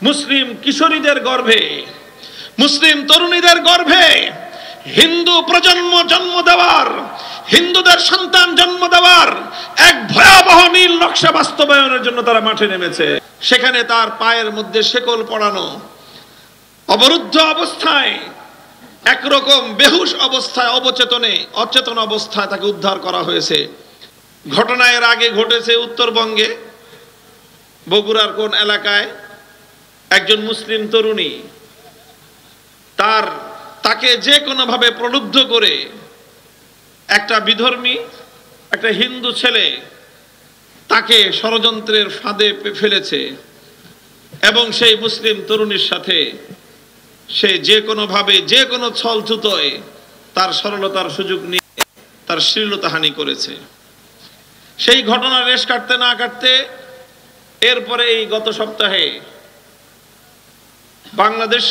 মুসলিম কিশোরীদের গর্ভে, মুসলিম তরুণীদের গর্ভে হিন্দু প্রজন্ম জন্ম দেওয়ার, হিন্দুদের সন্তান জন্ম দেওয়ার এক ভয়াবহ নীল নকশা বাস্তবায়নের জন্য তারা মাঠে নেমেছে। সেখানে তার পায়ের মধ্যে শেকল পড়ানো, অবরুদ্ধ অবস্থায়, একরকম বেহুশ অবস্থায়, অচেতন অবস্থায় তাকে উদ্ধার করা হয়েছে। ঘটনা এর আগে ঘটেছে উত্তরবঙ্গে, বগুড়ার কোন এলাকায় একজন মুসলিম তরুণী তাকে যে কোনোভাবে প্রলুব্ধ করে একটা বিধর্মী, একটা হিন্দু ছেলে তাকে ষড়যন্ত্রের ফাঁদে ফেলেছে এবং সেই মুসলিম তরুণীর সাথে সে যে কোনোভাবে, যে কোনো ছলছুতোয় তার সরলতার সুযোগ নিয়ে তার শ্লীলতাহানি করেছে। সেই ঘটনা রেশ কাটতে না কাটতে এরপরে এই গত সপ্তাহে বাংলাদেশ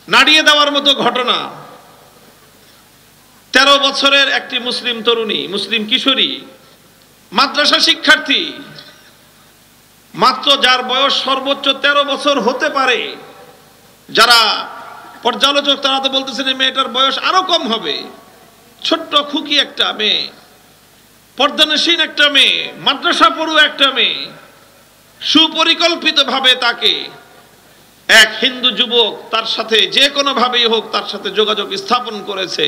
নাড়িয়ে দেওয়ার মতো ঘটনা, 13 বছরের একটি মুসলিম তরুণী, মুসলিম কিশোরী, মাদ্রাসা শিক্ষার্থী, মাত্র যার বয়স সর্বোচ্চ 13 বছর হতে পারে। যারা পর্যালোচক তারা তো বলতেছেন এই মেয়েটার বয়স আরো কম হবে। ছোট্ট খুকি একটা মেয়ে, পর্দানসীন একটা মেয়ে, মাদ্রাসা পড়ুয়া একটা মেয়ে, সুপরিকল্পিতভাবে তাকে এক হিন্দু যুবক তার সাথে যে কোনোভাবেই হোক তার সাথে যোগাযোগ স্থাপন করেছে।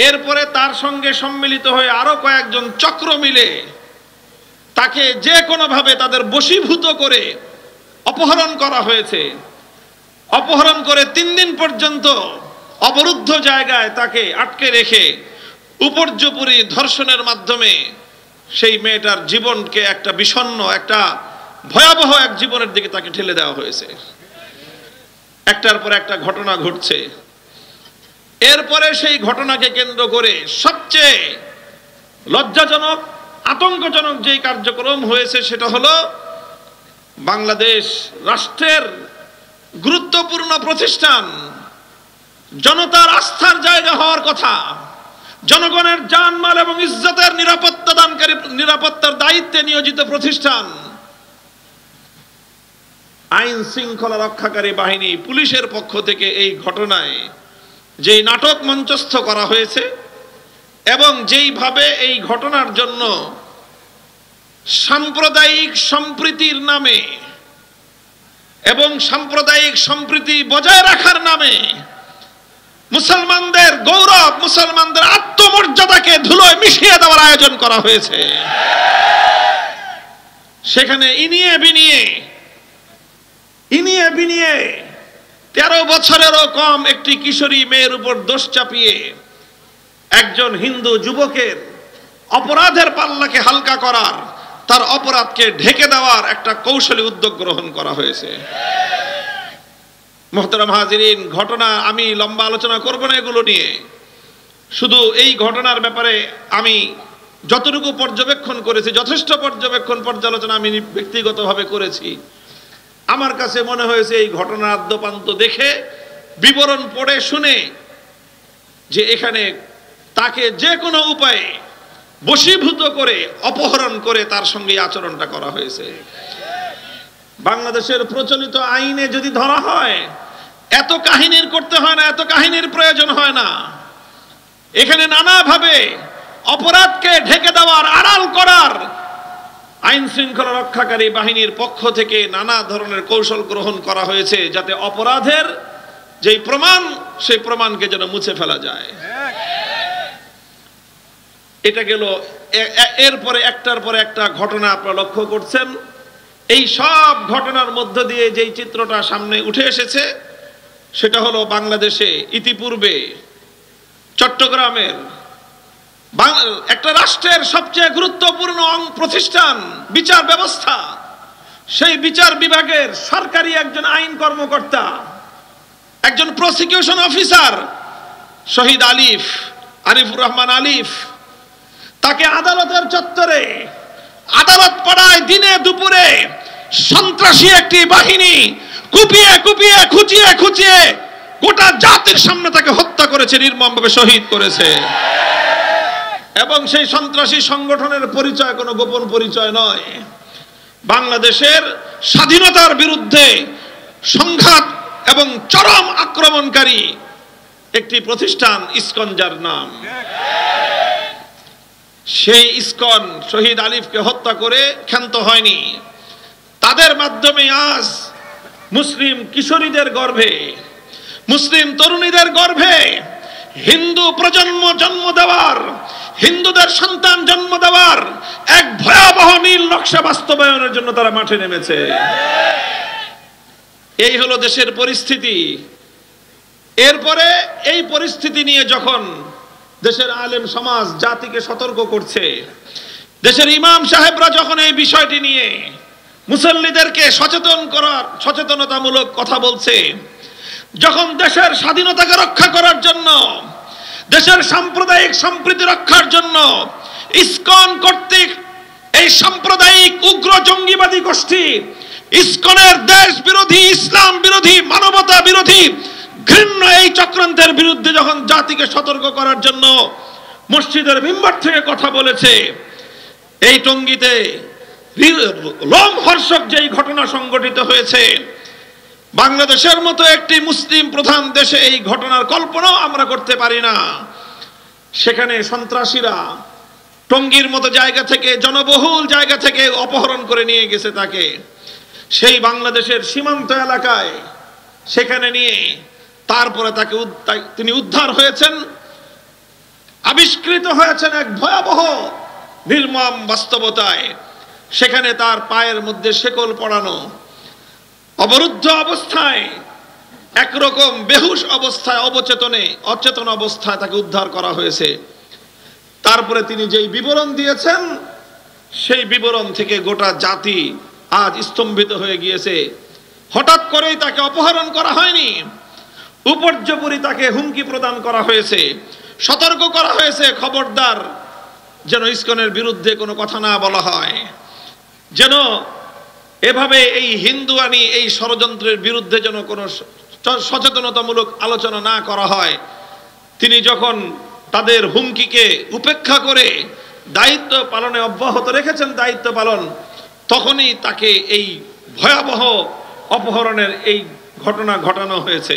এরপরে তার সঙ্গে সম্মিলিত হয়ে আরো কয়েকজন চক্র মিলে তাকে যে কোনোভাবে তাদের বশীভূত করে অপহরণ করা হয়েছে। অপহরণ করে 3 দিন পর্যন্ত অবরুদ্ধ জায়গায় তাকে আটকে রেখে উপর্যুপরি ধর্ষণের মাধ্যমে সেই মেয়েটার জীবনকে একটা বিষণ্ণ, একটা ভয়াবহ এক জীবনের দিকে তাকে ঠেলে দেওয়া হয়েছে। একটার পর একটা ঘটনা ঘটছে। এরপরে সেই ঘটনাকে কেন্দ্র করে সবচেয়ে লজ্জাজনক, আতঙ্কজনক যেই কার্যক্রম হয়েছে সেটা হলো বাংলাদেশ রাষ্ট্রের গুরুত্বপূর্ণ প্রতিষ্ঠান, জনতার আস্থার জায়গা হওয়ার কথা, জনগণের জানমাল এবং ইজ্জতের নিরাপত্তা দানকারী, নিরাপত্তার দায়িত্বে নিয়োজিত প্রতিষ্ঠান, আইন শৃঙ্খলা রক্ষাকারী বাহিনী, পুলিশের পক্ষ থেকে এই ঘটনায় যেই নাটক মঞ্চস্থ করা হয়েছে এবং যেইভাবে এই ঘটনার জন্য সাম্প্রদায়িক সম্প্রীতির নামে এবং সাম্প্রদায়িক সম্প্রীতি বজায় রাখার নামে মুসলমানদের গৌরব, মুসলমানদের আত্মমর্যাদাকে ধুলোয় মিশিয়ে দেওয়ার আয়োজন করা হয়েছে। সেখানে ইনিয়ে বিনিয়ে 13 বছরেরও কম একটি কিশোরী মেয়ের উপর দোষ চাপিয়ে একজন হিন্দু যুবকের অপরাধের পাল্লাকে হালকা করার, তার অপরাধকে ঢেকে দেওয়ার একটা কৌশলী উদ্যোগ গ্রহণ করা হয়েছে। মুহতারাম হাজিরিন, ঘটনা আমি লম্বা আলোচনা করব না এগুলো নিয়ে। শুধু এই ঘটনার ব্যাপারে আমি যতটুকু পর্যবেক্ষণ করেছি, যথেষ্ট পর্যালোচনা আমি ব্যক্তিগতভাবে করেছি। আমার কাছে মনে হয়েছে এই ঘটনার আদ্যপান্ত দেখে, বিবরণ পড়ে শুনে, যে এখানে তাকে যে কোনো উপায়ে বশীভূত করে অপহরণ করে তার সঙ্গে আচরণটা করা হয়েছে। বাংলাদেশের প্রচলিত আইনে যদি ধরা হয়, এত কাহিনীর করতে হয় না, এত কাহিনীর প্রয়োজন হয় না। এখানে নানাভাবে অপরাধকে ঢেকে দেওয়ার, আড়াল করার আইন শৃঙ্খলা রক্ষাকারী বাহিনীর পক্ষ থেকে নানা ধরনের কৌশল গ্রহণ করা হয়েছে, যাতে অপরাধের যেই প্রমাণ, সেই প্রমাণকে যেন মুছে ফেলা যায়। এটা গেল। এরপরে একটার পরে একটা ঘটনা আপনারা লক্ষ্য করছেন। এই সব ঘটনার মধ্য দিয়ে যেই চিত্রটা সামনে উঠে এসেছে সেটা হলো বাংলাদেশে ইতিপূর্বে চট্টগ্রামের একটা রাষ্ট্রের সবচেয়ে গুরুত্বপূর্ণ প্রতিষ্ঠান বিচার ব্যবস্থা, সেই বিচার বিভাগের সরকারি একজন আইন কর্মকর্তা, একজন প্রসিকিউশন অফিসার শহীদ আরিফুর রহমান আলিফ, তাকে আদালতের চত্বরে, আদালত পাড়ায় দিনে দুপুরে সন্ত্রাসী একটি বাহিনী কুপিয়ে কুপিয়ে, খুঁচিয়ে খুঁচিয়ে গোটা জাতির সামনে তাকে হত্যা করেছে, নির্মমভাবে শহীদ করেছে। এবং সেই সন্ত্রাসী সংগঠনের পরিচয় কোনো গোপন পরিচয় নয়। বাংলাদেশের স্বাধীনতার বিরুদ্ধে সংঘাত এবং চরম আক্রমণকারী একটি প্রতিষ্ঠান ইসকন, যার নাম। সেই ইসকন শহীদ আলিফকে হত্যা করে ক্ষান্ত হয়নি। তাদের মাধ্যমে আজ মুসলিম কিশোরীদের গর্ভে, মুসলিম তরুণীদের গর্ভে হিন্দু প্রজন্ম জন্ম দেওয়ার, হিন্দুদের সন্তান জন্ম দেওয়ার এক ভয়াবহ নীল নকশা বাস্তবায়নের জন্য তারা মাঠে নেমেছে। এই হলো দেশের পরিস্থিতি। এরপরে এই পরিস্থিতি নিয়ে যখন দেশের আলেম সমাজ জাতিকে সতর্ক করছে, দেশের ইমাম সাহেবরা যখন এই বিষয়টি নিয়ে মুসল্লিদেরকে সচেতনতামূলক কথা বলছে, যখন দেশের স্বাধীনতাকে রক্ষা করার জন্য, দেশের সাম্প্রদায়িক সম্প্রীতি রক্ষার জন্য ইসকন কর্তৃক এই সাম্প্রদায়িক উগ্র জঙ্গিবাদী গোষ্ঠী ইসকনের দেশ বিরোধী, ইসলাম বিরোধী, মানবতা বিরোধী ঘৃণ্য এই চক্রান্তের বিরুদ্ধে যখন জাতিকে সতর্ক করার জন্য মসজিদের মিম্বার থেকে কথা বলেছে, এই টঙ্গীতে লোমহর্ষক যেই ঘটনা সংঘটিত হয়েছে, বাংলাদেশের মতো একটি মুসলিম প্রধান দেশে এই ঘটনার কল্পনাও আমরা করতে পারি না। সেখানে সন্ত্রাসীরা টঙ্গীর মতো জায়গা থেকে, জনবহুল জায়গা থেকে অপহরণ করে নিয়ে গেছে তাকে, সেই বাংলাদেশের সীমান্ত এলাকায় সেখানে নিয়ে তারপরে তিনি উদ্ধার হয়েছেন, আবিষ্কৃত হয়েছেন এক ভয়াবহ নির্মম বাস্তবতায়। সেখানে তার পায়ের মধ্যে শেকল পড়ানো, অবরুদ্ধ অবস্থায়, একরকম বেহুশ অবস্থায়, অচেতন অবস্থায় তাকে উদ্ধার করা হয়েছে। তারপরে তিনি যেই বিবরণ দিয়েছেন, সেই বিবরণ থেকে গোটা জাতি আজ স্তম্ভিত হয়ে গিয়েছে। হঠাৎ করেই তাকে অপহরণ করা হয়নি, উপর্যুপরি তাকে হুমকি প্রদান করা হয়েছে, সতর্ক করা হয়েছে, খবরদার যেন ইসকনের বিরুদ্ধে কোনো কথা না বলা হয়, যেন এভাবে এই হিন্দুয়ানি এই ষড়যন্ত্রের বিরুদ্ধে যেন কোনো সচেতনতামূলক আলোচনা না করা হয়। তিনি যখন তাদের হুমকিকে উপেক্ষা করে দায়িত্ব পালনে অব্যাহত রেখেছেন, দায়িত্ব পালন, তখনই তাকে এই ভয়াবহ অপহরণের এই ঘটনা ঘটানো হয়েছে।